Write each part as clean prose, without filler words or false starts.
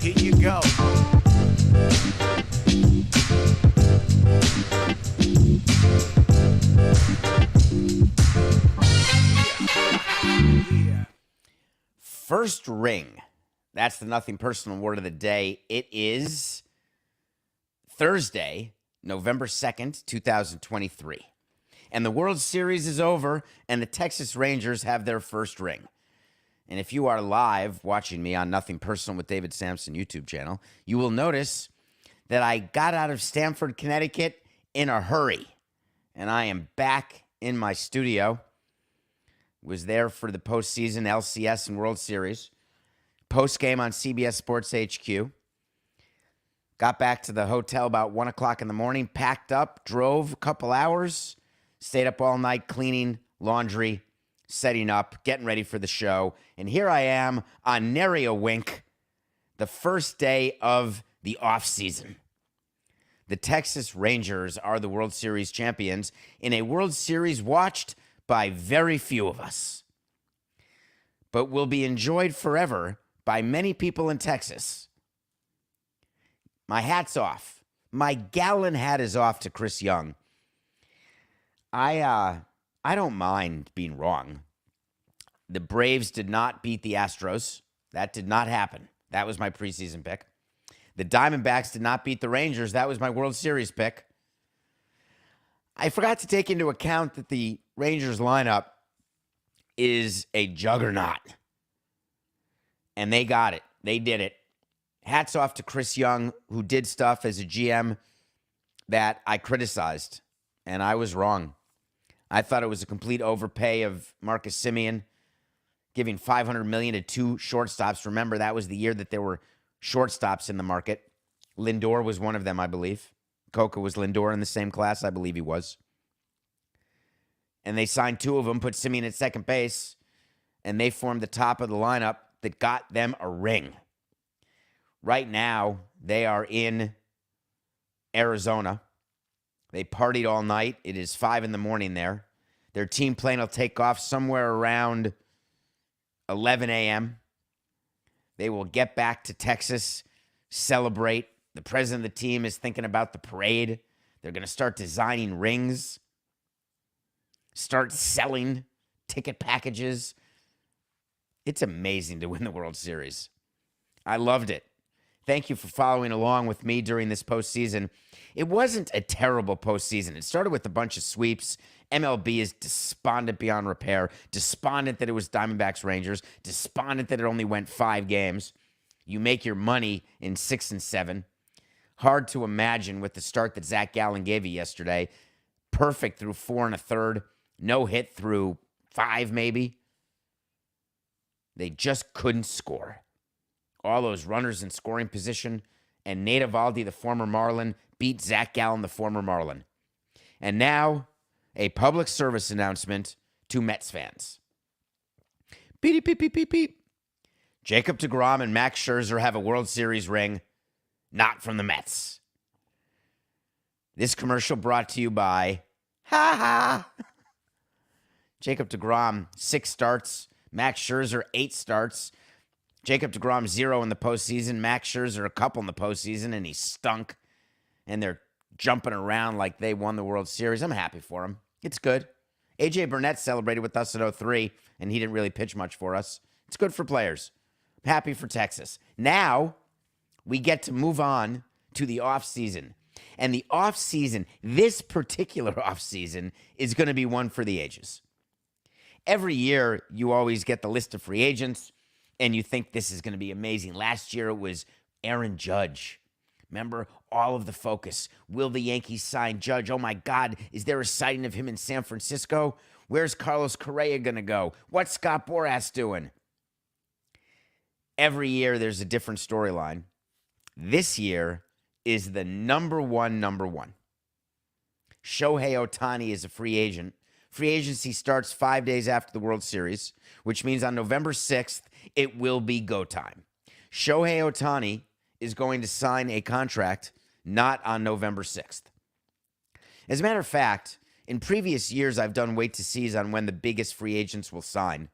Here you go. Yeah. First ring. That's the Nothing Personal word of the day. It is Thursday, November 2nd, 2023. And the World Series is over, and the Texas Rangers have their first ring. And if you are live watching me on Nothing Personal with David Sampson YouTube channel, you will notice that I got out of Stamford, Connecticut in a hurry. And I am back in my studio. Was there for the postseason LCS and World Series. Post game on CBS Sports HQ. Got back to the hotel about 1 o'clock in the morning, packed up, drove a couple hours, stayed up all night cleaning, laundry, setting up, getting ready for the show. And here I am on nary a wink, the first day of the offseason. The Texas Rangers are the World Series champions in a World Series watched by very few of us, but will be enjoyed forever by many people in Texas. My hat's off. My gallon hat is off to Chris Young. I don't mind being wrong. The Braves did not beat the Astros. That did not happen. That was my preseason pick. The Diamondbacks did not beat the Rangers. That was my World Series pick. I forgot to take into account that the Rangers lineup is a juggernaut. And they got it. They did it. Hats off to Chris Young, who did stuff as a GM that I criticized. And I was wrong. I thought it was a complete overpay of Marcus Semien, giving $500 million to two shortstops. Remember, that was the year that there were shortstops in the market. Lindor was one of them, I believe. Coca was Lindor in the same class, I believe he was. And they signed two of them, put Semien at second base, and they formed the top of the lineup that got them a ring. Right now, they are in Arizona. They partied all night. It is 5 in the morning there. Their team plane will take off somewhere around 11 a.m. They will get back to Texas, celebrate. The president of the team is thinking about the parade. They're going to start designing rings, start selling ticket packages. It's amazing to win the World Series. I loved it. Thank you for following along with me during this postseason. It wasn't a terrible postseason. It started with a bunch of sweeps. MLB is despondent beyond repair, despondent that it was Diamondbacks Rangers, despondent that it only went 5 games. You make your money in 6 and 7. Hard to imagine with the start that Zach Gallen gave you yesterday. Perfect through 4 1/3. No hit through 5 maybe. They just couldn't score. All those runners in scoring position, and Nate Eovaldi, the former Marlin, beat Zach Gallen, the former Marlin. And now, a public service announcement to Mets fans. Beep, beep, beep, beep, beep. Jacob deGrom and Max Scherzer have a World Series ring, not from the Mets. This commercial brought to you by, Jacob deGrom, 6 starts. Max Scherzer, 8 starts. Jacob deGrom, 0 in the postseason. Max Scherzer, a couple in the postseason, and he stunk. And they're jumping around like they won the World Series. I'm happy for him. It's good. A.J. Burnett celebrated with us at 03, and he didn't really pitch much for us. It's good for players. I'm happy for Texas. Now, we get to move on to the offseason. And the offseason, this particular offseason, is going to be one for the ages. Every year, you always get the list of free agents, and you think this is going to be amazing. Last year, it was Aaron Judge. Remember, all of the focus. Will the Yankees sign Judge? Oh, my God, is there a sighting of him in San Francisco? Where's Carlos Correa going to go? What's Scott Boras doing? Every year, there's a different storyline. This year is the number one. Shohei Ohtani is a free agent. Free agency starts 5 days after the World Series, which means on November 6th, it will be go time. Shohei Ohtani is going to sign a contract not on November 6th. As a matter of fact, in previous years, I've done wait to sees on when the biggest free agents will sign.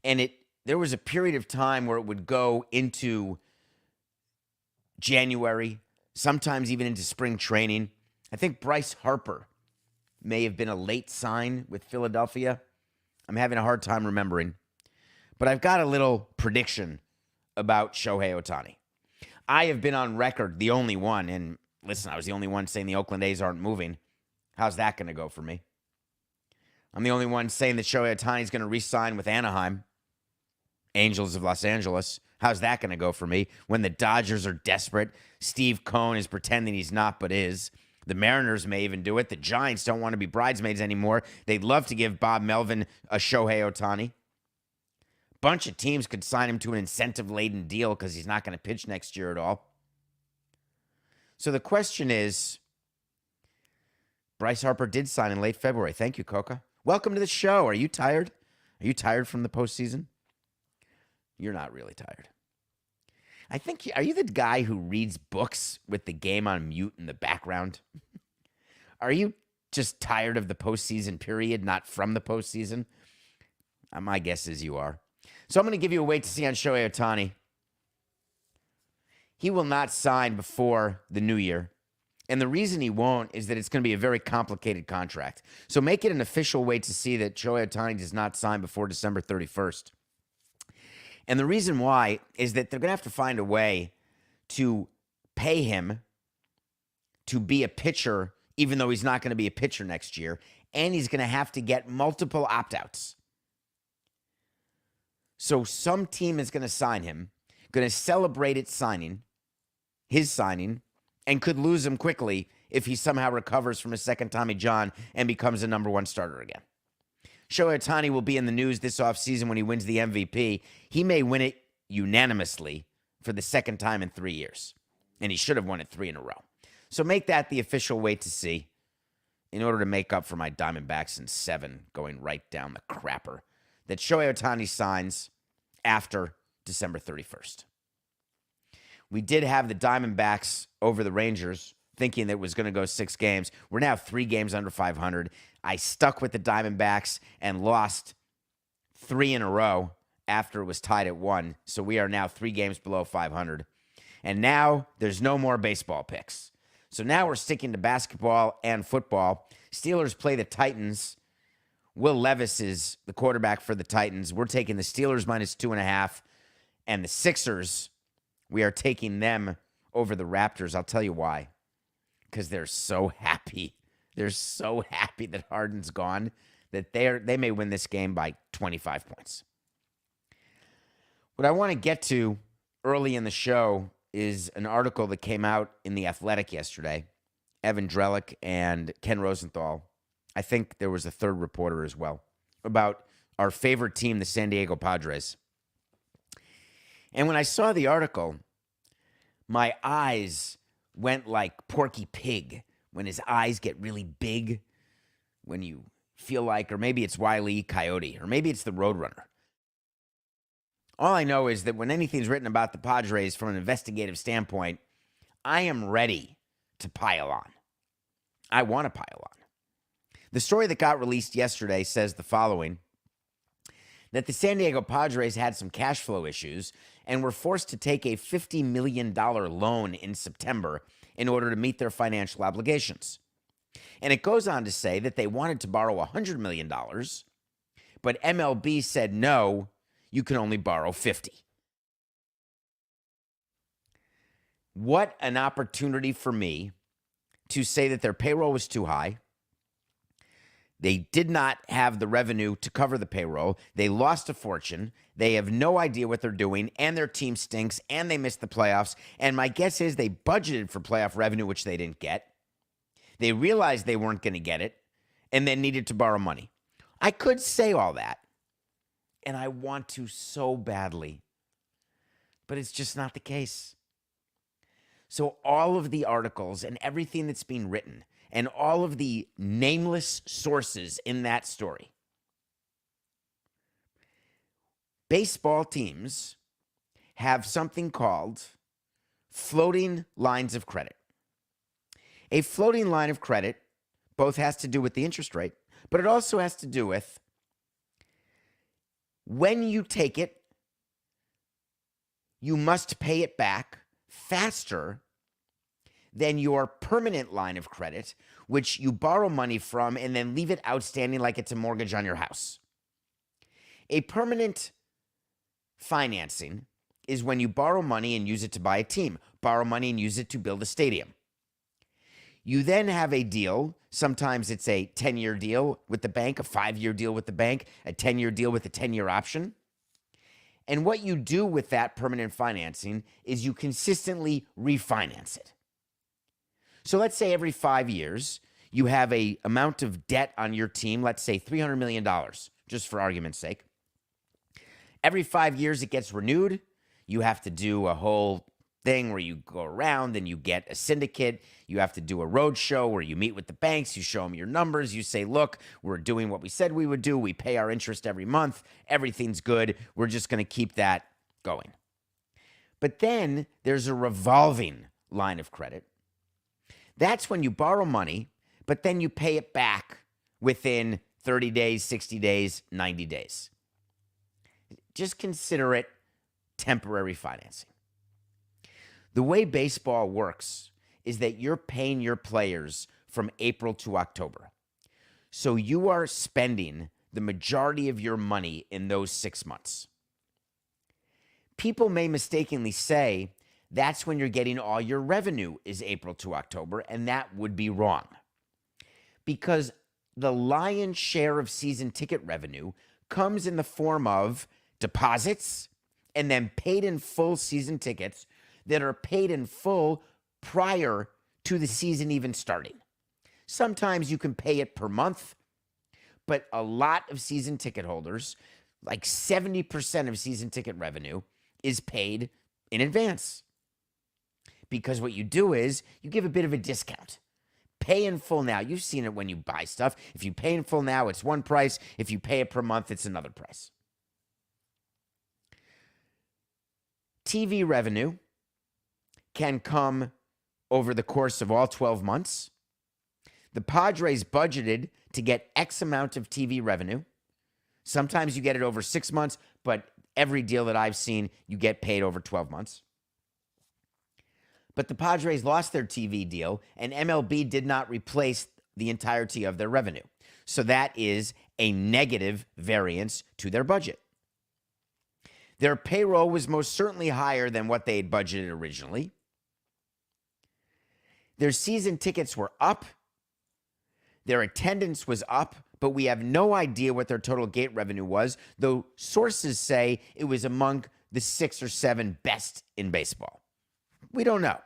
And it there was a period of time where it would go into January, sometimes even into spring training. I think Bryce Harper may have been a late sign with Philadelphia. I'm having a hard time remembering. But I've got a little prediction about Shohei Ohtani. I have been on record, the only one, and listen, I was the only one saying the Oakland A's aren't moving. How's that going to go for me? I'm the only one saying that Shohei Ohtani is going to re-sign with Anaheim, Angels of Los Angeles. How's that going to go for me? When the Dodgers are desperate, Steve Cohen is pretending he's not but is. The Mariners may even do it. The Giants don't want to be bridesmaids anymore. They'd love to give Bob Melvin a Shohei Ohtani. Bunch of teams could sign him to an incentive-laden deal because he's not going to pitch next year at all. So the question is, Bryce Harper did sign in late February. Thank you, Coca. Welcome to the show. Are you tired? Are you tired from the postseason? You're not really tired. I think, are you the guy who reads books with the game on mute in the background? Are you just tired of the postseason period, not from the postseason? My guess is you are. So I'm going to give you a wait to see on Shohei Ohtani. He will not sign before the new year. And the reason he won't is that it's going to be a very complicated contract. So make it an official wait to see that Shohei Ohtani does not sign before December 31st. And the reason why is that they're going to have to find a way to pay him to be a pitcher, even though he's not going to be a pitcher next year. And he's going to have to get multiple opt-outs. So some team is going to sign him, going to celebrate his signing, and could lose him quickly if he somehow recovers from a second Tommy John and becomes a number one starter again. Shohei Ohtani will be in the news this offseason when he wins the MVP. He may win it unanimously for the second time in 3 years, and he should have won it 3 in a row. So make that the official wait to see in order to make up for my Diamondbacks in 7 going right down the crapper that Shohei Ohtani signs after December 31st. We did have the Diamondbacks over the Rangers, thinking that it was going to go 6 games. We're now 3 games under 500. I stuck with the Diamondbacks and lost 3 in a row after it was tied at 1. So we are now 3 games below 500. And now there's no more baseball picks. So now we're sticking to basketball and football. Steelers play the Titans. Will Levis is the quarterback for the Titans. We're taking the Steelers minus 2.5. And the Sixers, we are taking them over the Raptors. I'll tell you why. Because they're so happy. They're so happy that Harden's gone that they may win this game by 25 points. What I want to get to early in the show is an article that came out in The Athletic yesterday. Evan Drellick and Ken Rosenthal. I think there was a third reporter as well, about our favorite team, the San Diego Padres. And when I saw the article, my eyes went like Porky Pig when his eyes get really big, when you feel like, or maybe it's Wile E. Coyote, or maybe it's the Roadrunner. All I know is that when anything's written about the Padres from an investigative standpoint, I am ready to pile on. I want to pile on. The story that got released yesterday says the following, that the San Diego Padres had some cash flow issues and were forced to take a $50 million loan in September in order to meet their financial obligations. And it goes on to say that they wanted to borrow $100 million, but MLB said, no, you can only borrow 50. What an opportunity for me to say that their payroll was too high. They did not have the revenue to cover the payroll. They lost a fortune. They have no idea what they're doing, and their team stinks, and they missed the playoffs. And my guess is they budgeted for playoff revenue, which they didn't get. They realized they weren't going to get it, and then needed to borrow money. I could say all that, and I want to so badly, but it's just not the case. So all of the articles and everything that's being written and all of the nameless sources in that story, baseball teams have something called floating lines of credit. A floating line of credit both has to do with the interest rate, but it also has to do with when you take it you must pay it back faster than your permanent line of credit, which you borrow money from and then leave it outstanding like it's a mortgage on your house. A permanent financing is when you borrow money and use it to buy a team, borrow money and use it to build a stadium. You then have a deal. Sometimes it's a 10-year deal with the bank, a 5-year deal with the bank, a 10-year deal with a 10-year option. And what you do with that permanent financing is you consistently refinance it. So let's say every 5 years, you have a amount of debt on your team, let's say $300 million, just for argument's sake. Every 5 years, it gets renewed. You have to do a whole thing where you go around and you get a syndicate. You have to do a road show where you meet with the banks. You show them your numbers. You say, look, we're doing what we said we would do. We pay our interest every month. Everything's good. We're just going to keep that going. But then there's a revolving line of credit. That's when you borrow money, but then you pay it back within 30 days, 60 days, 90 days. Just consider it temporary financing. The way baseball works is that you're paying your players from April to October. So you are spending the majority of your money in those 6 months. People may mistakenly say that's when you're getting all your revenue is April to October, and that would be wrong. Because the lion's share of season ticket revenue comes in the form of deposits and then paid in full season tickets that are paid in full prior to the season even starting. Sometimes you can pay it per month, but a lot of season ticket holders, like 70% of season ticket revenue, is paid in advance. Because what you do is you give a bit of a discount. Pay in full now. You've seen it when you buy stuff. If you pay in full now, it's one price. If you pay it per month, it's another price. TV revenue can come over the course of all 12 months. The Padres budgeted to get X amount of TV revenue. Sometimes you get it over 6 months, but every deal that I've seen, you get paid over 12 months. But the Padres lost their TV deal, and MLB did not replace the entirety of their revenue. So that is a negative variance to their budget. Their payroll was most certainly higher than what they had budgeted originally. Their season tickets were up. Their attendance was up, but we have no idea what their total gate revenue was, though sources say it was among the 6 or 7 best in baseball. We don't know.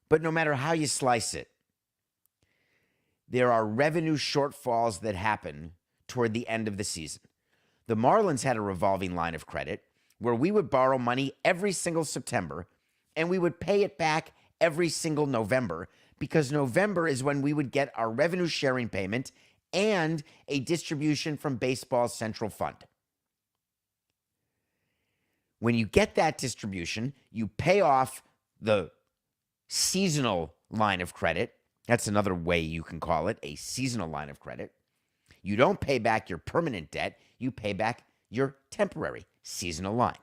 But no matter how you slice it, there are revenue shortfalls that happen toward the end of the season. The Marlins had a revolving line of credit where we would borrow money every single September and we would pay it back every single November, because November is when we would get our revenue sharing payment and a distribution from Baseball's Central Fund. When you get that distribution, you pay off the seasonal line of credit. That's another way you can call it, a seasonal line of credit. You don't pay back your permanent debt. You pay back your temporary seasonal line.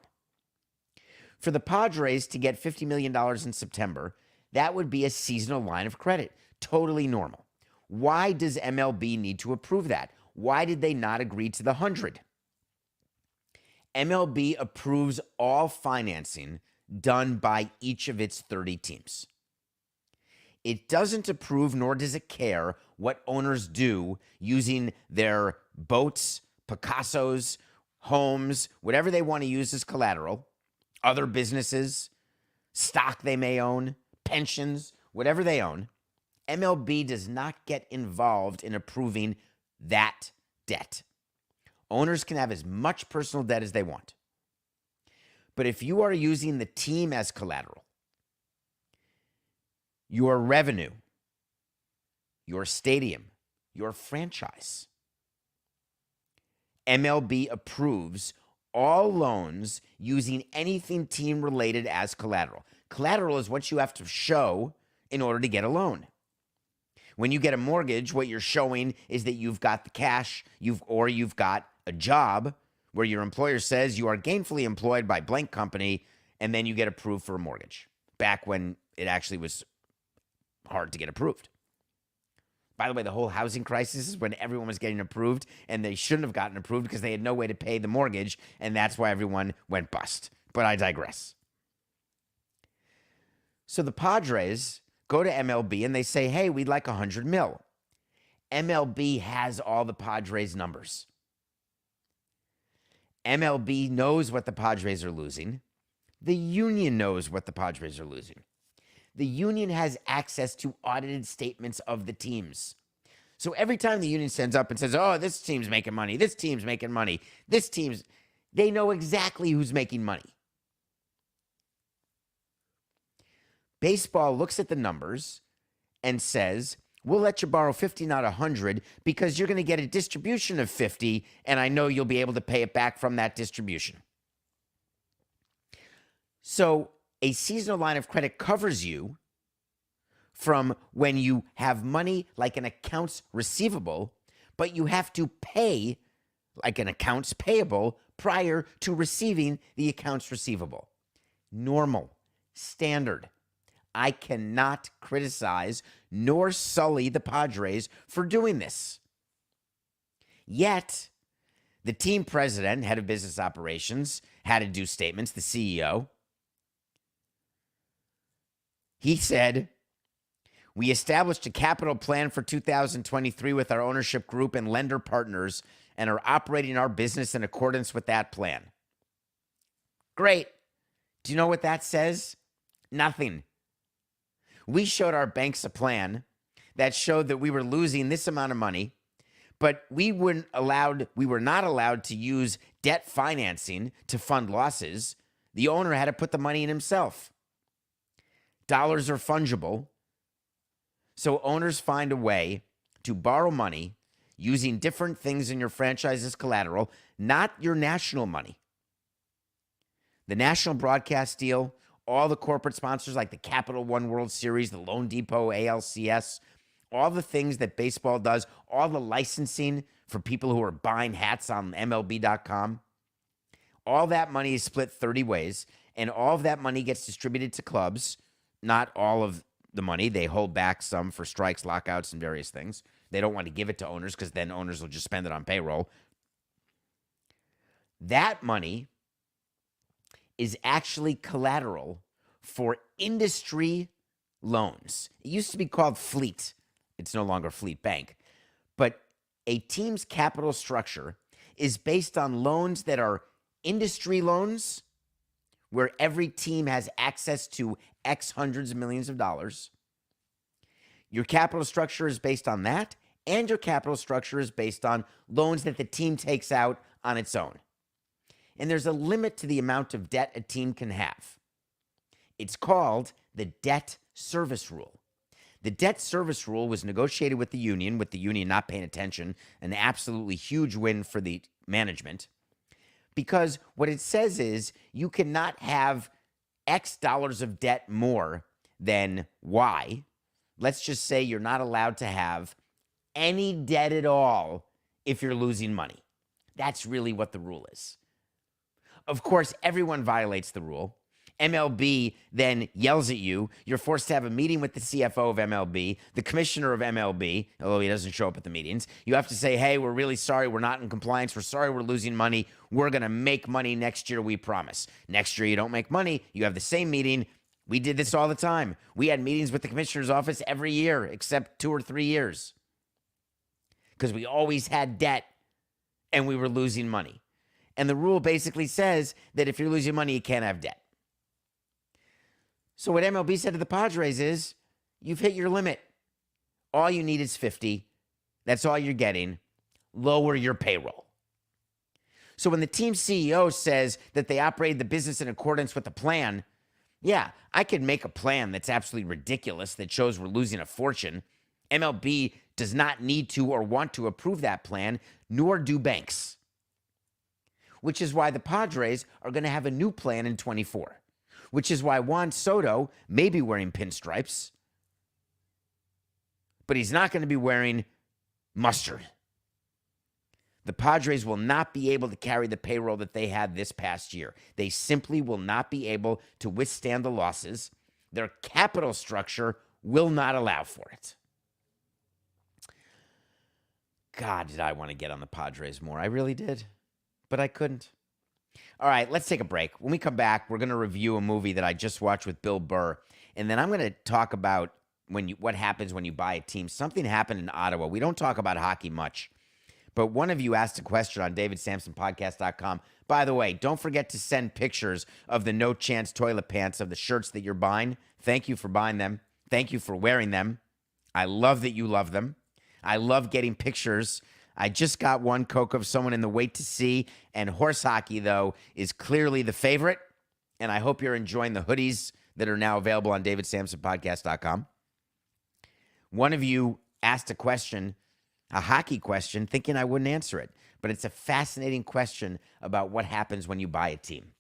For the Padres to get $50 million in September, that would be a seasonal line of credit. Totally normal. Why does MLB need to approve that? Why did they not agree to the 100? MLB approves all financing done by each of its 30 teams. It doesn't approve, nor does it care, what owners do using their boats, Picassos, homes, whatever they want to use as collateral, other businesses, stock they may own, pensions, whatever they own. MLB does not get involved in approving that debt. Owners can have as much personal debt as they want. But if you are using the team as collateral, your revenue, your stadium, your franchise, MLB approves all loans using anything team-related as collateral. Collateral is what you have to show in order to get a loan. When you get a mortgage, what you're showing is that you've got the cash, you've got a job, where your employer says you are gainfully employed by blank company, and then you get approved for a mortgage, back when it actually was hard to get approved. By the way, the whole housing crisis is when everyone was getting approved, and they shouldn't have gotten approved because they had no way to pay the mortgage, and that's why everyone went bust. But I digress. So the Padres go to MLB and they say, hey, we'd like $100 million. MLB has all the Padres' numbers. MLB knows what the Padres are losing. The union knows what the Padres are losing. The union has access to audited statements of the teams. So every time the union sends up and says, oh, this team's making money, this team's making money, they know exactly who's making money. Baseball looks at the numbers and says, we'll let you borrow 50, not 100, because you're going to get a distribution of 50, and I know you'll be able to pay it back from that distribution. So a seasonal line of credit covers you from when you have money like an accounts receivable, but you have to pay like an accounts payable prior to receiving the accounts receivable. Normal, standard. I cannot criticize nor sully the Padres for doing this. Yet, the team president, head of business operations, had to do statements, the CEO. He said, we established a capital plan for 2023 with our ownership group and lender partners and are operating our business in accordance with that plan. Great. Do you know what that says? Nothing. We showed our banks a plan that showed that we were losing this amount of money, but we were not allowed to use debt financing to fund losses. The owner had to put the money in himself. Dollars are fungible, so owners find a way to borrow money using different things in your franchise as collateral, not your national money. The national broadcast deal, all the corporate sponsors like the Capital One World Series, the Loan Depot, ALCS, all the things that baseball does, all the licensing for people who are buying hats on MLB.com, all that money is split 30 ways, and all of that money gets distributed to clubs. Not all of the money. They hold back some for strikes, lockouts, and various things. They don't want to give it to owners because then owners will just spend it on payroll. That money is actually collateral for industry loans. It used to be called Fleet. It's no longer Fleet Bank. But a team's capital structure is based on loans that are industry loans, where every team has access to X hundreds of millions of dollars. Your capital structure is based on that, and your capital structure is based on loans that the team takes out on its own. And there's a limit to the amount of debt a team can have. It's called the debt service rule. The debt service rule was negotiated with the union not paying attention, an absolutely huge win for the management. Because what it says is you cannot have X dollars of debt more than Y. Let's just say you're not allowed to have any debt at all if you're losing money. That's really what the rule is. Of course, everyone violates the rule. MLB then yells at you. You're forced to have a meeting with the CFO of MLB, the commissioner of MLB, although he doesn't show up at the meetings. You have to say, hey, we're really sorry. We're not in compliance. We're sorry we're losing money. We're going to make money next year, we promise. Next year, you don't make money. You have the same meeting. We did this all the time. We had meetings with the commissioner's office every year, except 2 or 3 years, because we always had debt and we were losing money. And the rule basically says that if you're losing money, you can't have debt. So what MLB said to the Padres is, you've hit your limit. All you need is 50. That's all you're getting. Lower your payroll. So when the team CEO says that they operated the business in accordance with the plan, yeah, I could make a plan that's absolutely ridiculous that shows we're losing a fortune. MLB does not need to or want to approve that plan, nor do banks. Which is why the Padres are going to have a new plan in 24. Which is why Juan Soto may be wearing pinstripes, but he's not going to be wearing mustard. The Padres will not be able to carry the payroll that they had this past year. They simply will not be able to withstand the losses. Their capital structure will not allow for it. God, did I want to get on the Padres more. I really did, but I couldn't. All right, let's take a break. When we come back, we're going to review a movie that I just watched with Bill Burr, and then I'm going to talk about what happens when you buy a team. Something happened in Ottawa. We don't talk about hockey much, but one of you asked a question on davidsamsonpodcast.com. By the way, don't forget to send pictures of the No Chance toilet pants, of the shirts that you're buying. Thank you for buying them. Thank you for wearing them. I love that you love them. I love getting pictures. I just got one, Coke, of someone in the wait to see, and horse hockey, though, is clearly the favorite, and I hope you're enjoying the hoodies that are now available on davidsamsonpodcast.com. One of you asked a question, a hockey question, thinking I wouldn't answer it, but it's a fascinating question about what happens when you buy a team.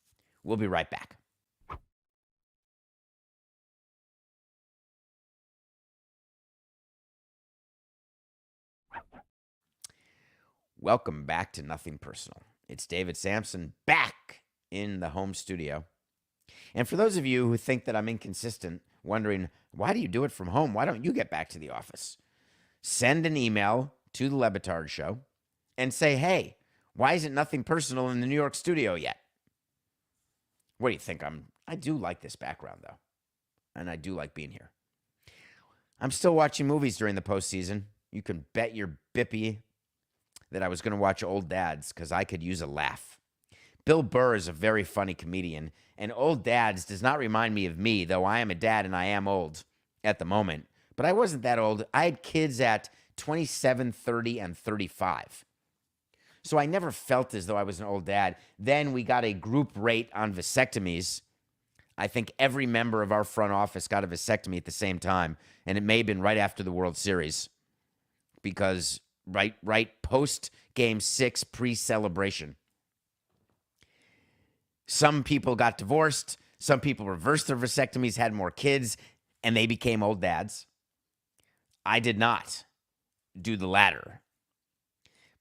We'll be right back. Welcome back to Nothing Personal. It's David Samson back in the home studio. And for those of you who think that I'm inconsistent, wondering, why do you do it from home? Why don't you get back to the office? Send an email to the Le Batard Show and say, hey, why isn't Nothing Personal in the New York studio yet? What do you think? I do like this background, though, and I do like being here. I'm still watching movies during the postseason. You can bet your bippy that I was going to watch Old Dads because I could use a laugh. Bill Burr is a very funny comedian, and Old Dads does not remind me of me, though I am a dad and I am old at the moment. But I wasn't that old. I had kids at 27, 30, and 35. So I never felt as though I was an old dad. Then we got a group rate on vasectomies. I think every member of our front office got a vasectomy at the same time, and it may have been right after the World Series because right post Game 6 pre-celebration. Some people got divorced. Some people reversed their vasectomies, had more kids, and they became old dads. I did not do the latter.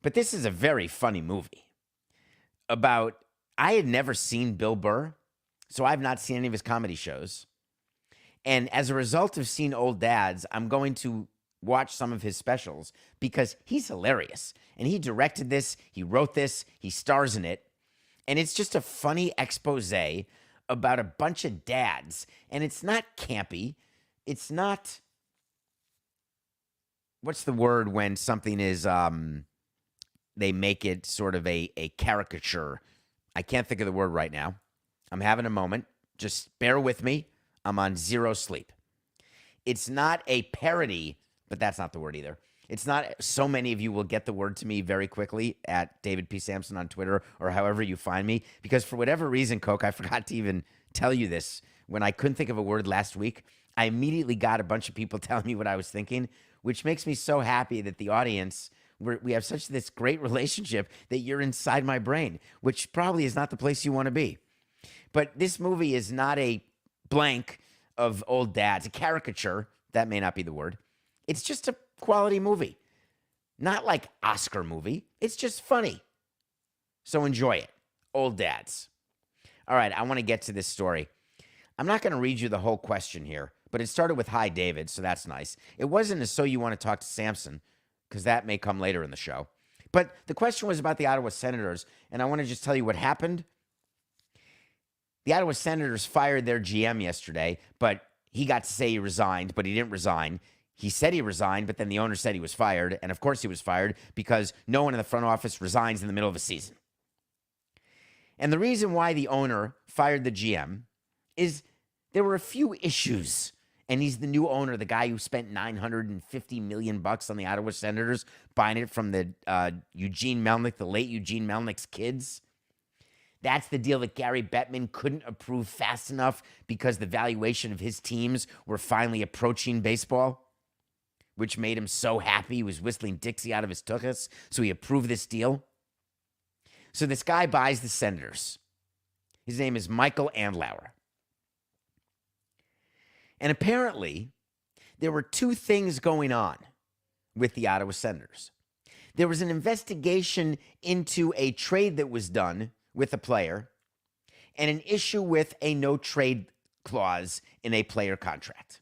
But this is a very funny movie I had never seen Bill Burr, so I've not seen any of his comedy shows. And as a result of seeing Old Dads, I'm going to watch some of his specials because he's hilarious. And he directed this, he wrote this, he stars in it. And it's just a funny expose about a bunch of dads. And it's not campy. It's not, what's the word when something is, they make it sort of a caricature. I can't think of the word right now. I'm having a moment. Just bear with me. I'm on zero sleep. It's not a parody, but that's not the word either. It's not, so many of you will get the word to me very quickly at David P. Samson on Twitter or however you find me, because for whatever reason, Coke, I forgot to even tell you this. When I couldn't think of a word last week, I immediately got a bunch of people telling me what I was thinking, which makes me so happy that the audience, we have such this great relationship that you're inside my brain, which probably is not the place you want to be. But this movie is not a blank of old dads, a caricature. That may not be the word. It's just a quality movie. Not like Oscar movie. It's just funny. So enjoy it. Old Dads. All right, I want to get to this story. I'm not going to read you the whole question here, but it started with, hi, David, so that's nice. It wasn't as so you want to talk to Samson, because that may come later in the show. But the question was about the Ottawa Senators, and I want to just tell you what happened. The Ottawa Senators fired their GM yesterday, but he got to say he resigned, but he didn't resign. He said he resigned, but then the owner said he was fired. And of course he was fired because no one in the front office resigns in the middle of a season. And the reason why the owner fired the GM is there were a few issues. And he's the new owner, the guy who spent $950 million on the Ottawa Senators, buying it from the Eugene Melnyk, the late Eugene Melnyk's kids. That's the deal that Gary Bettman couldn't approve fast enough because the valuation of his teams were finally approaching baseball, which made him so happy. He was whistling Dixie out of his tuchus, so he approved this deal. So this guy buys the Senators. His name is Michael Andlauer. And apparently, there were two things going on with the Ottawa Senators. There was an investigation into a trade that was done with a player and an issue with a no trade clause in a player contract.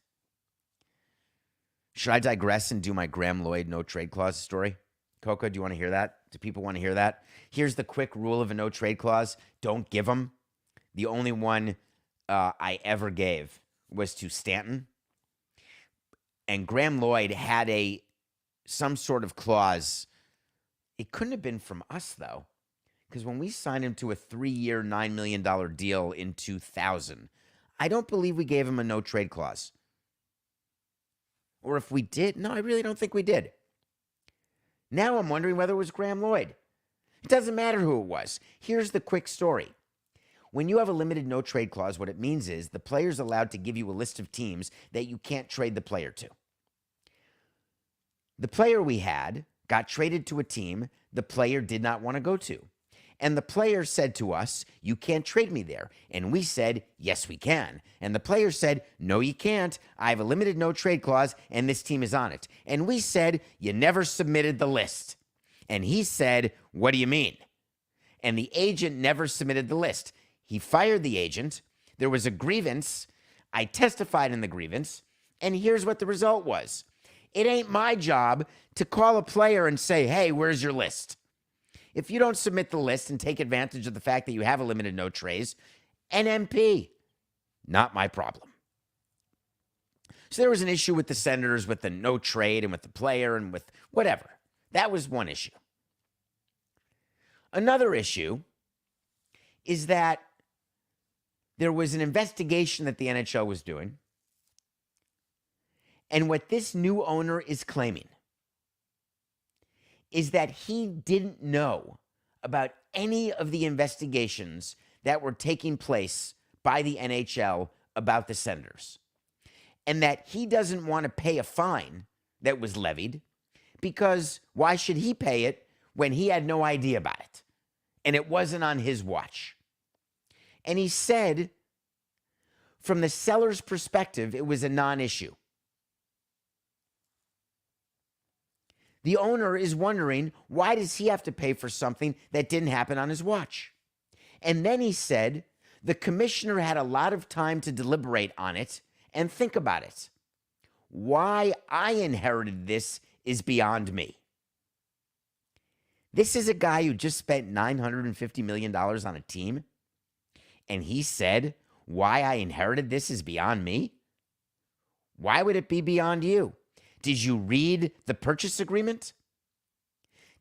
Should I digress and do my Graham Lloyd no trade clause story? Coco, do you want to hear that? Do people want to hear that? Here's the quick rule of a no trade clause. Don't give them. The only one I ever gave was to Stanton. And Graham Lloyd had some sort of clause. It couldn't have been from us, though, because when we signed him to a 3-year, $9 million deal in 2000, I don't believe we gave him a no trade clause. Or if we did, no, I really don't think we did. Now I'm wondering whether it was Graham Lloyd. It doesn't matter who it was. Here's the quick story. When you have a limited no trade clause, what it means is the player's allowed to give you a list of teams that you can't trade the player to. The player we had got traded to a team the player did not want to go to. And the player said to us, you can't trade me there. And we said, yes, we can. And the player said, no, you can't. I have a limited no trade clause and this team is on it. And we said, you never submitted the list. And he said, what do you mean? And the agent never submitted the list. He fired the agent. There was a grievance. I testified in the grievance. And here's what the result was. It ain't my job to call a player and say, hey, where's your list? If you don't submit the list and take advantage of the fact that you have a limited no trades, NMP, not my problem. So there was an issue with the Senators with the no trade and with the player and with whatever. That was one issue. Another issue is that there was an investigation that the NHL was doing. And what this new owner is claiming is that he didn't know about any of the investigations that were taking place by the NHL about the Senators. And that he doesn't want to pay a fine that was levied because why should he pay it when he had no idea about it? And it wasn't on his watch. And he said, from the seller's perspective, it was a non-issue. The owner is wondering, why does he have to pay for something that didn't happen on his watch? And then he said, the commissioner had a lot of time to deliberate on it and think about it. Why I inherited this is beyond me. This is a guy who just spent $950 million on a team, and he said, why I inherited this is beyond me? Why would it be beyond you? Did you read the purchase agreement?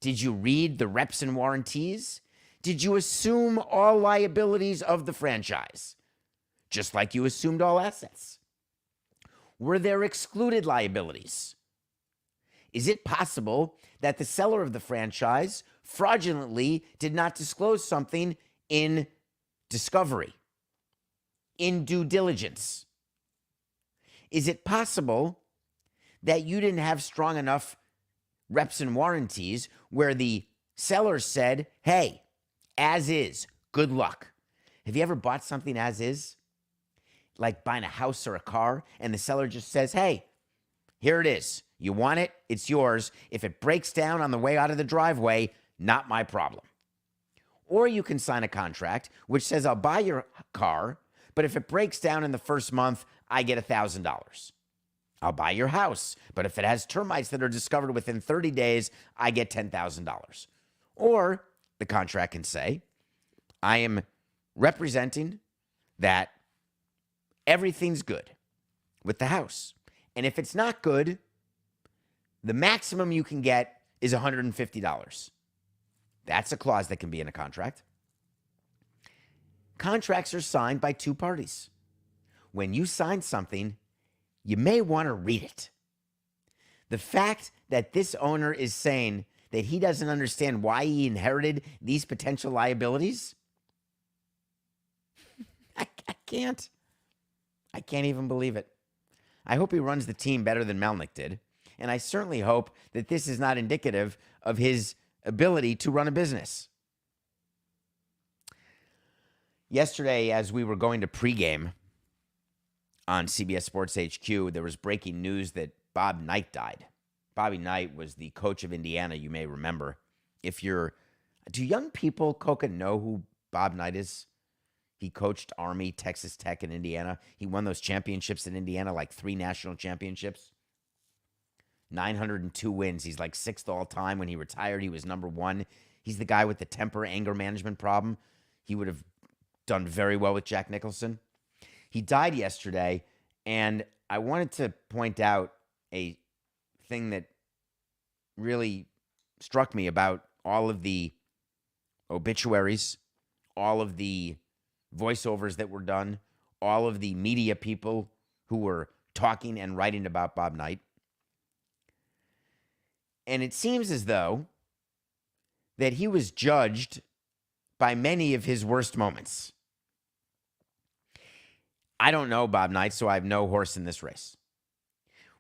Did you read the reps and warranties? Did you assume all liabilities of the franchise? Just like you assumed all assets. Were there excluded liabilities? Is it possible that the seller of the franchise fraudulently did not disclose something in discovery, in due diligence? Is it possible that you didn't have strong enough reps and warranties where the seller said, hey, as is, good luck? Have you ever bought something as is? Like buying a house or a car, and the seller just says, hey, here it is. You want it, it's yours. If it breaks down on the way out of the driveway, not my problem. Or you can sign a contract which says, I'll buy your car, but if it breaks down in the first month, I get $1,000. I'll buy your house, but if it has termites that are discovered within 30 days, I get $10,000. Or the contract can say, I am representing that everything's good with the house. And if it's not good, the maximum you can get is $150. That's a clause that can be in a contract. Contracts are signed by two parties. When you sign something, you may want to read it. The fact that this owner is saying that he doesn't understand why he inherited these potential liabilities, I can't even believe it. I hope he runs the team better than Melnick did. And I certainly hope that this is not indicative of his ability to run a business. Yesterday, as we were going to pregame on CBS Sports HQ, there was breaking news that Bob Knight died. Bobby Knight was the coach of Indiana, you may remember. Do young people, Coca, know who Bob Knight is? He coached Army, Texas Tech, and Indiana. He won those championships in Indiana, like 3 national championships. 902 wins. He's like 6th all time. When he retired, he was number 1. He's the guy with the temper, anger management problem. He would have done very well with Jack Nicholson. He died yesterday, and I wanted to point out a thing that really struck me about all of the obituaries, all of the voiceovers that were done, all of the media people who were talking and writing about Bob Knight. And it seems as though that he was judged by many of his worst moments. I don't know Bob Knight, so I have no horse in this race.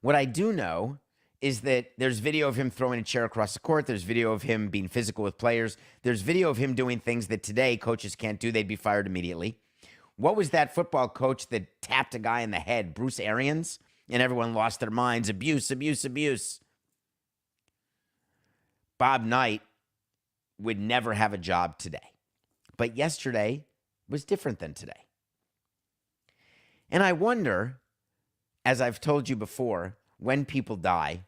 What I do know is that there's video of him throwing a chair across the court. There's video of him being physical with players. There's video of him doing things that today coaches can't do. They'd be fired immediately. What was that football coach that tapped a guy in the head, Bruce Arians? And everyone lost their minds. Abuse, abuse, abuse. Bob Knight would never have a job today. But yesterday was different than today. And I wonder, as I've told you before, when people die,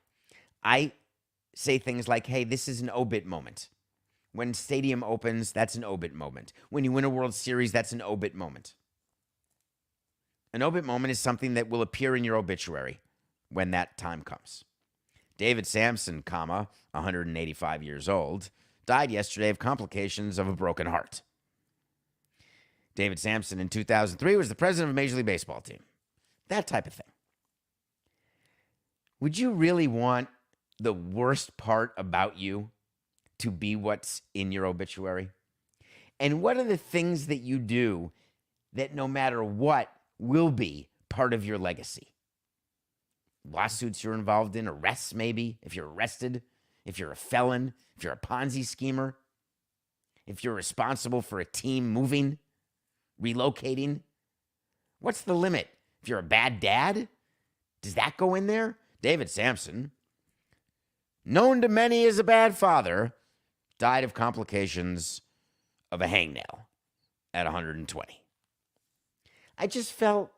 I say things like, hey, this is an obit moment. When stadium opens, that's an obit moment. When you win a World Series, that's an obit moment. An obit moment is something that will appear in your obituary when that time comes. David Samson, 185 years old, died yesterday of complications of a broken heart. David Samson in 2003 was the president of a Major League Baseball team. That type of thing. Would you really want the worst part about you to be what's in your obituary? And what are the things that you do that no matter what will be part of your legacy? Lawsuits you're involved in, arrests maybe, if you're arrested, if you're a felon, if you're a Ponzi schemer, if you're responsible for a team moving, relocating. What's the limit? If you're a bad dad, does that go in there? David Samson, known to many as a bad father, died of complications of a hangnail at 120. I just felt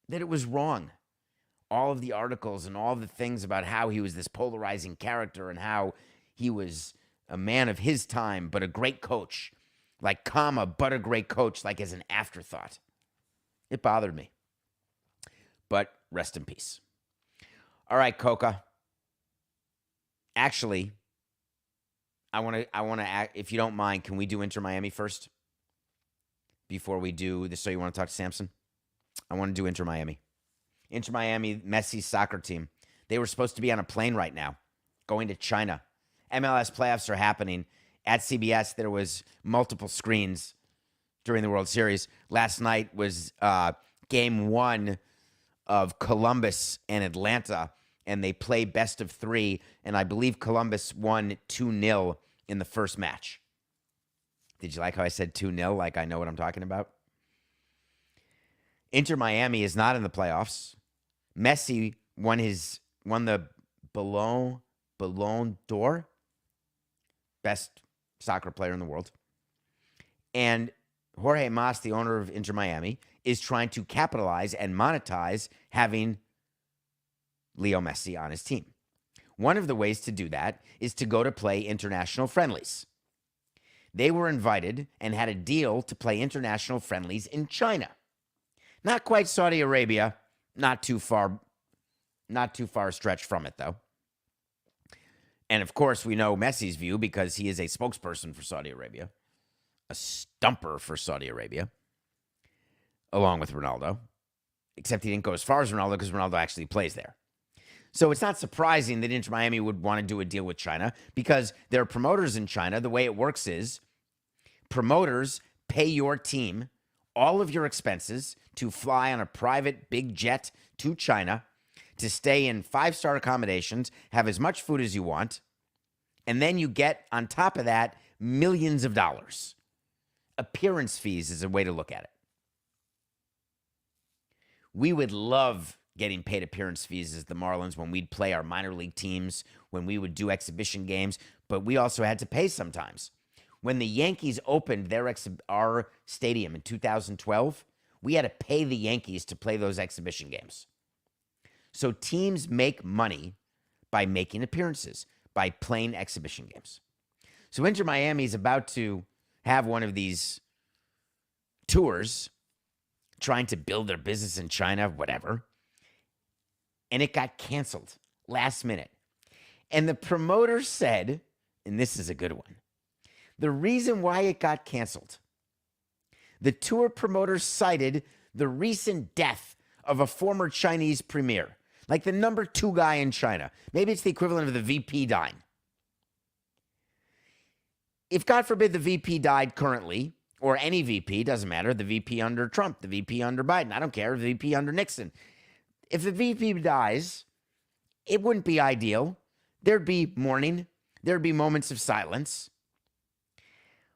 that it was wrong. All of the articles and all the things about how he was this polarizing character and how he was a man of his time, but a great coach, like but a great coach, like as an afterthought. It bothered me. But rest in peace. All right, Coca. Actually, I want to, if you don't mind, can we do Inter Miami first? Before we do this, so you want to talk to Samson? I want to do Inter Miami. Inter Miami, Messi's soccer team. They were supposed to be on a plane right now, going to China. MLS playoffs are happening. At CBS, there was multiple screens during the World Series. Last night was game 1 of Columbus and Atlanta, and they play best of 3, and I believe Columbus won 2-0 in the first match. Did you like how I said 2-0, like I know what I'm talking about? Inter Miami is not in the playoffs. Messi won the Ballon d'Or, best soccer player in the world. And Jorge Mas, the owner of Inter Miami, is trying to capitalize and monetize having Leo Messi on his team. One of the ways to do that is to go to play international friendlies. They were invited and had a deal to play international friendlies in China. Not quite Saudi Arabia, not too far stretched from it, though. And of course, we know Messi's view because he is a spokesperson for Saudi Arabia, a stumper for Saudi Arabia, along with Ronaldo. Except he didn't go as far as Ronaldo because Ronaldo actually plays there. So it's not surprising that Inter Miami would want to do a deal with China because there are promoters in China. The way it works is promoters pay your team all of your expenses to fly on a private big jet to China, to stay in 5-star accommodations, have as much food as you want, and then you get, on top of that, millions of dollars. Appearance fees is a way to look at it. We would love getting paid appearance fees as the Marlins when we'd play our minor league teams, when we would do exhibition games, but we also had to pay sometimes. When the Yankees opened our stadium in 2012, we had to pay the Yankees to play those exhibition games. So teams make money by making appearances, by playing exhibition games. So Inter Miami is about to have one of these tours trying to build their business in China, whatever. And it got canceled last minute. And the promoter said, and this is a good one, the reason why it got canceled, the tour promoter cited the recent death of a former Chinese premier, like the number 2 guy in China. Maybe it's the equivalent of the VP dying. If, God forbid, the VP died currently, or any VP, doesn't matter, the VP under Trump, the VP under Biden, I don't care, the VP under Nixon. If the VP dies, it wouldn't be ideal. There'd be mourning. There'd be moments of silence.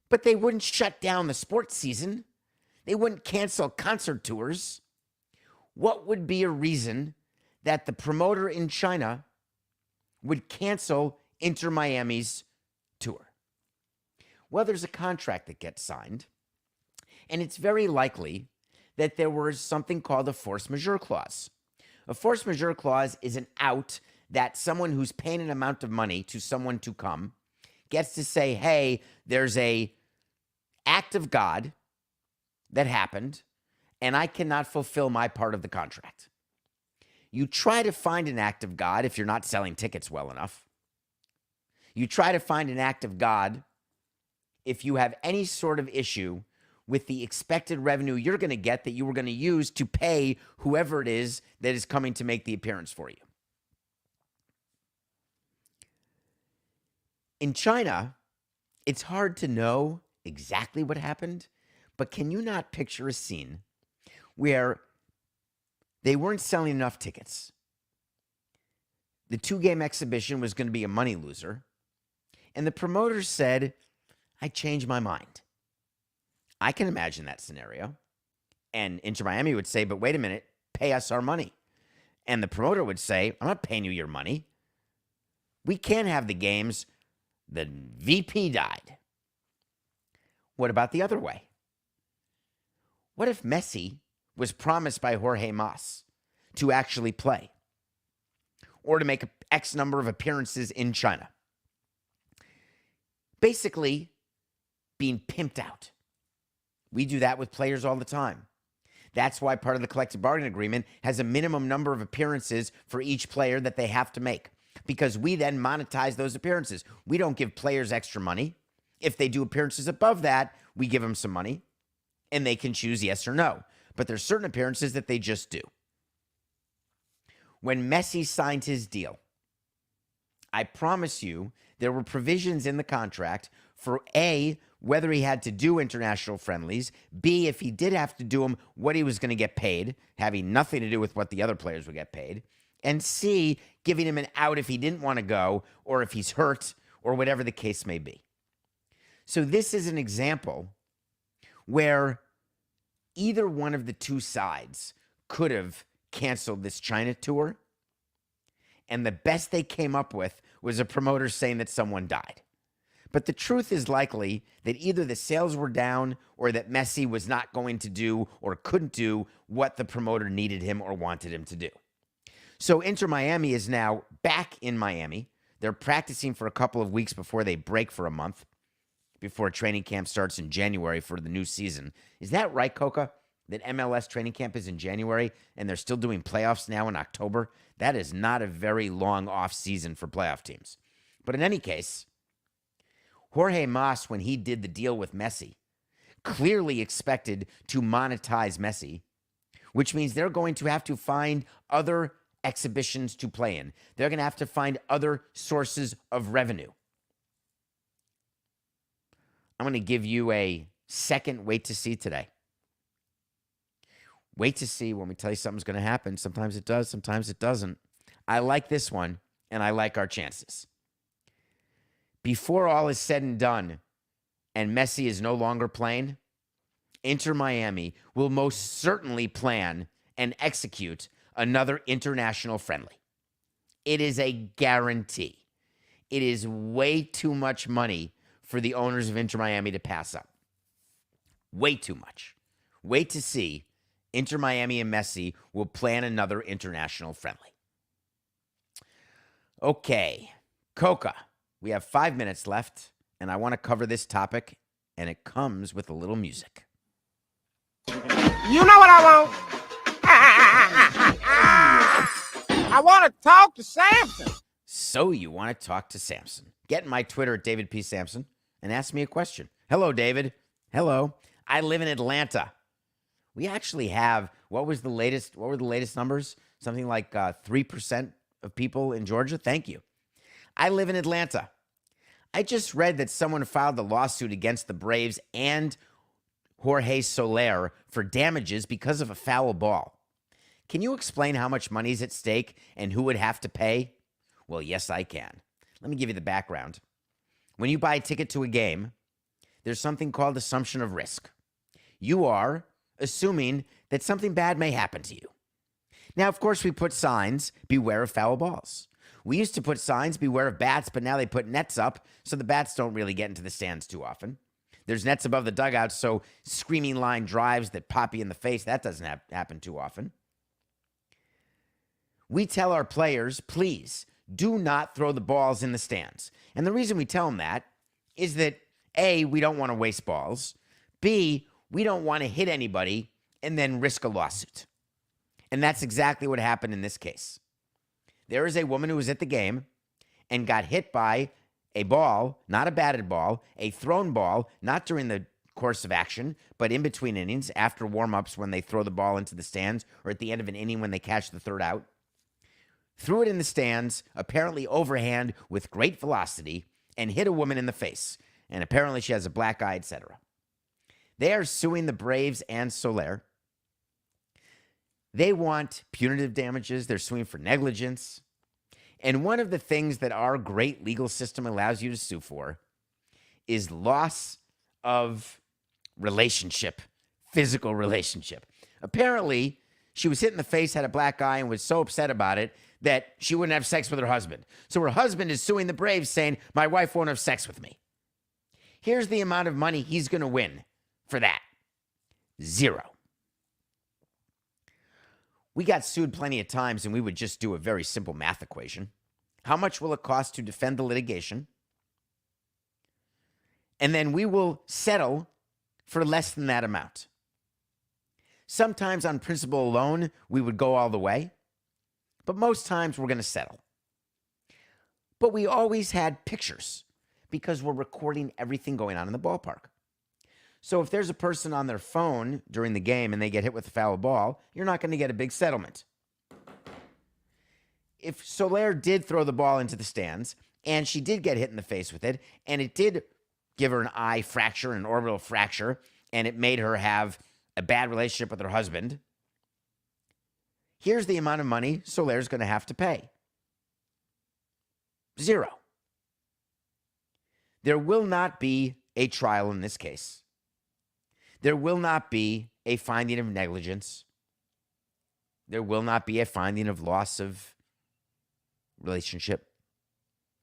But they wouldn't shut down the sports season. They wouldn't cancel concert tours. What would be a reason that the promoter in China would cancel Inter Miami's tour? Well, there's a contract that gets signed, and it's very likely that there was something called a force majeure clause. A force majeure clause is an out that someone who's paying an amount of money to someone to come gets to say, hey, there's a act of God that happened, and I cannot fulfill my part of the contract. You try to find an act of God if you're not selling tickets well enough. You try to find an act of God if you have any sort of issue with the expected revenue you're going to get that you were going to use to pay whoever it is that is coming to make the appearance for you. In China, it's hard to know exactly what happened, but can you not picture a scene where they weren't selling enough tickets? The 2-game exhibition was going to be a money loser, and the promoter said, I changed my mind. I can imagine that scenario. And Inter Miami would say, but wait a minute, pay us our money. And the promoter would say, I'm not paying you your money. We can't have the games. The VP died. What about the other way? What if Messi was promised by Jorge Mas to actually play or to make X number of appearances in China? Basically, being pimped out. We do that with players all the time. That's why part of the collective bargaining agreement has a minimum number of appearances for each player that they have to make, because we then monetize those appearances. We don't give players extra money. If they do appearances above that, we give them some money, and they can choose yes or no. But there's certain appearances that they just do. When Messi signed his deal, I promise you there were provisions in the contract for A, whether he had to do international friendlies, B, if he did have to do them, what he was going to get paid, having nothing to do with what the other players would get paid, and C, giving him an out if he didn't want to go or if he's hurt or whatever the case may be. So this is an example where either one of the two sides could have canceled this China tour, and the best they came up with was a promoter saying that someone died. But the truth is likely that either the sales were down or that Messi was not going to do or couldn't do what the promoter needed him or wanted him to do. So Inter Miami is now back in Miami. They're practicing for a couple of weeks before they break for a month, before training camp starts in January for the new season. Is that right, Coca? That MLS training camp is in January and they're still doing playoffs now in October? That is not a very long off season for playoff teams. But in any case, Jorge Mas, when he did the deal with Messi, clearly expected to monetize Messi, which means they're going to have to find other exhibitions to play in. They're going to have to find other sources of revenue. I'm going to give you a second wait to see today. Wait to see when we tell you something's going to happen. Sometimes it does, sometimes it doesn't. I like this one, and I like our chances. Before all is said and done, and Messi is no longer playing, Inter Miami will most certainly plan and execute another international friendly. It is a guarantee. It is way too much money for the owners of Inter Miami to pass up. Way too much. Wait to see. Inter Miami and Messi will plan another international friendly. Okay, Coca, we have 5 minutes left, and I want to cover this topic, and it comes with a little music. You know what I want? I want to talk to Samson. So you want to talk to Samson. Get in my Twitter at David P. Samson and ask me a question. Hello, David. Hello. I live in Atlanta. We actually have, what were the latest numbers? Something like 3% of people in Georgia. Thank you. I live in Atlanta. I just read that someone filed a lawsuit against the Braves and Jorge Soler for damages because of a foul ball. Can you explain how much money is at stake and who would have to pay? Well, yes, I can. Let me give you the background. When you buy a ticket to a game, there's something called assumption of risk. You are assuming that something bad may happen to you. Now, of course, we put signs, beware of foul balls. We used to put signs, beware of bats, but now they put nets up, so the bats don't really get into the stands too often. There's nets above the dugouts, so screaming line drives that pop you in the face, that doesn't happen too often. We tell our players, please, do not throw the balls in the stands. And the reason we tell them that is that, A, we don't want to waste balls. B, we don't want to hit anybody and then risk a lawsuit. And that's exactly what happened in this case. There is a woman who was at the game and got hit by a ball, not a batted ball, a thrown ball, not during the course of action, but in between innings, after warm-ups when they throw the ball into the stands, or at the end of an inning when they catch the third out. Threw it in the stands, apparently overhand with great velocity, and hit a woman in the face. And apparently she has a black eye, etc. They are suing the Braves and Soler. They want punitive damages. They're suing for negligence. And one of the things that our great legal system allows you to sue for is loss of relationship, physical relationship. Apparently, she was hit in the face, had a black eye, and was so upset about it that she wouldn't have sex with her husband. So her husband is suing the Braves saying, my wife won't have sex with me. Here's the amount of money he's going to win for that. 0. We got sued plenty of times, and we would just do a very simple math equation. How much will it cost to defend the litigation? And then we will settle for less than that amount. Sometimes on principle alone, we would go all the way, but most times we're going to settle. But we always had pictures because we're recording everything going on in the ballpark. So if there's a person on their phone during the game and they get hit with a foul ball, you're not going to get a big settlement. If Soler did throw the ball into the stands and she did get hit in the face with it, and it did give her an eye fracture, an orbital fracture, and it made her have a bad relationship with her husband, here's the amount of money Soler's going to have to pay. 0. There will not be a trial in this case. There will not be a finding of negligence. There will not be a finding of loss of relationship,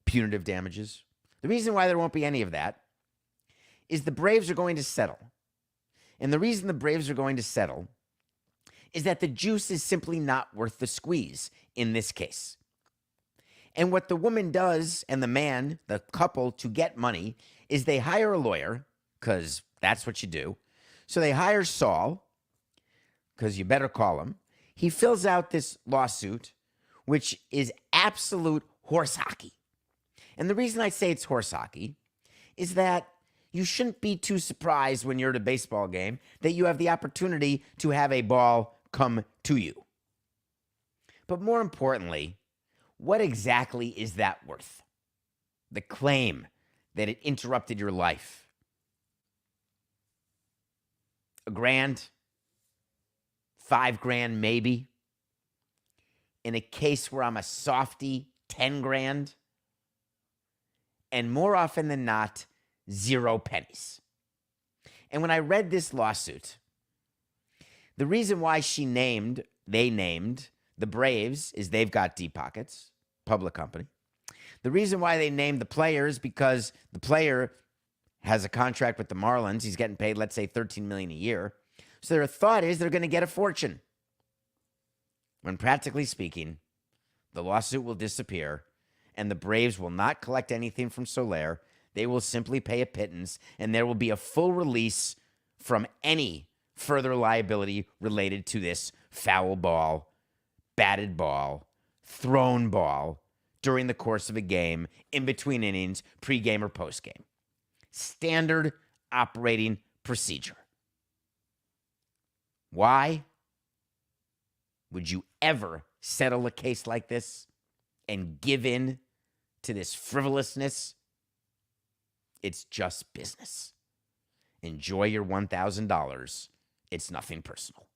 punitive damages. The reason why there won't be any of that is the Braves are going to settle. And the reason the Braves are going to settle is that the juice is simply not worth the squeeze in this case. And what the woman does and the man, the couple, to get money is they hire a lawyer, because that's what you do. So they hire Saul, because you better call him. He fills out this lawsuit, which is absolute horse hockey. And the reason I say it's horse hockey is that you shouldn't be too surprised when you're at a baseball game that you have the opportunity to have a ball come to you. But more importantly, what exactly is that worth? The claim that it interrupted your life. $1,000, $5,000 maybe. In a case where I'm a softy, 10 grand. And more often than not, 0 pennies. And when I read this lawsuit, the reason why they named the Braves is they've got deep pockets, public company. The reason why they named the player is because the player has a contract with the Marlins. He's getting paid, let's say, $13 million a year. So their thought is they're going to get a fortune. When practically speaking, the lawsuit will disappear and the Braves will not collect anything from Soler. They will simply pay a pittance and there will be a full release from any further liability related to this foul ball, batted ball, thrown ball during the course of a game, in between innings, pregame or postgame. Standard operating procedure. Why would you ever settle a case like this and give in to this frivolousness? It's just business. Enjoy your $1,000. It's nothing personal.